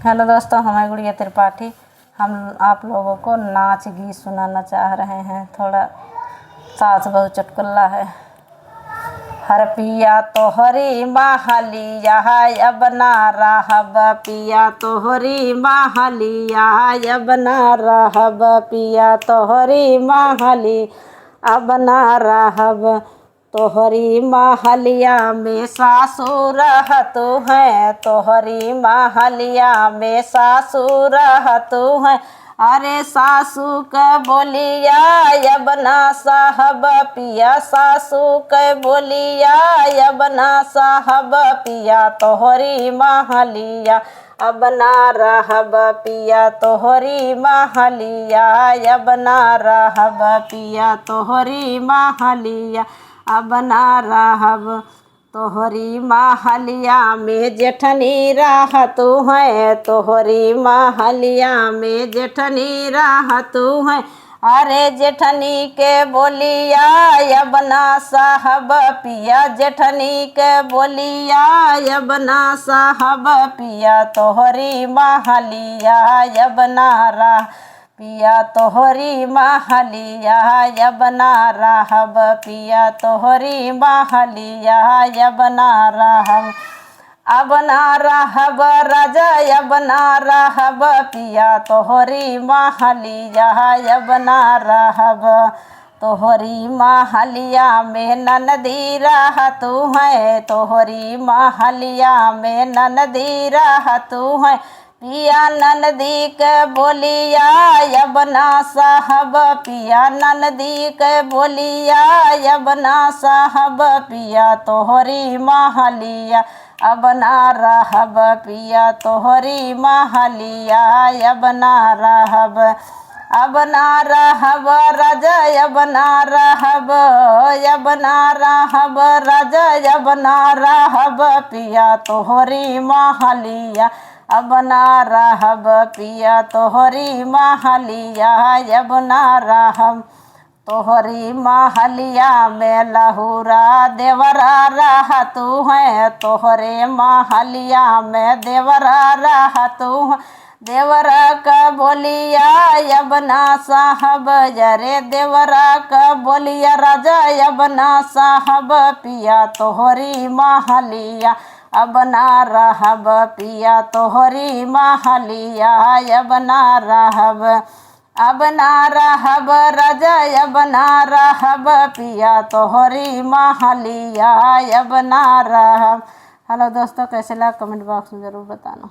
Hello दोस्तों, हमारी गुड़िया त्रिपाठी हम आप लोगों को नाच गीत सुनाना चाह रहे हैं। थोड़ा सास बहू चुटकुला है। हर पिया तोहरी महलिया अब ना रहब, पिया तोहरी महलिया अब ना रहब, पिया तोहरी महली अब ना रहब। तोहरी महलिया में सासु रहतु हैं, तोहरी महलिया में सासु रहतु हैं। अरे सासू के बोलिया अब ना साहब, पिया सासू के बोलिया अब ना साहब, पिया तोहरी महलिया अब ना रहब, पिया तोहरी महलिया अब ना रहब, पिया तोहरी महलिया अब ना रहब। तोहरी महलिया में जेठनी रहतु हैं, तोहरी महलिया में जेठनी रहतु हैं। अरे जेठनी के बोलिया अब ना साहब, पिया जेठनी के बोलिया अब ना साहब, पिया तोहरी महलिया अब ना रह, पिया तोहरी महलिया अब ना रहब, पिया तोहरी महलिया अब ना रहब। अब ना रहब राजा अब ना रहब, पिया तोहरी महलिया अब ना रहब। तोहरी महलिया में ननदी रहतु हैं, तोहरी महलिया में ननदी रहतु हैं। पिया ननदी के बोलिया अब ना साहब, पिया ननदी के बोलिया अब ना साहब, पिया तोहरी महलिया अब ना रहब, पिया तोहरी महलिया अब ना रहब। अब ना रहब राजा अब ना रहब, अब ना रहब राजा अब ना रहब, पिया तोहरी महलिया अब ना रहब, पिया तोहरी महलिया अब ना रहब। तोहरी महलिया में लहुरा देवरा रहतु हैं, तोहरे महलिया में देवरा रहतु हैं। देवरा का बोलिया अब ना साहब, जरे देवरा का बोलिया राजा अब ना साहब, पिया तोहरी महलिया अब ना रहब, पिया तोहरी महलिया अब ना रहब। अब ना रहब राजा अब ना रहब, पिया तोहरी महलिया अब ना रहब। हेलो दोस्तों, कैसे लगा कमेंट बॉक्स में ज़रूर बताना।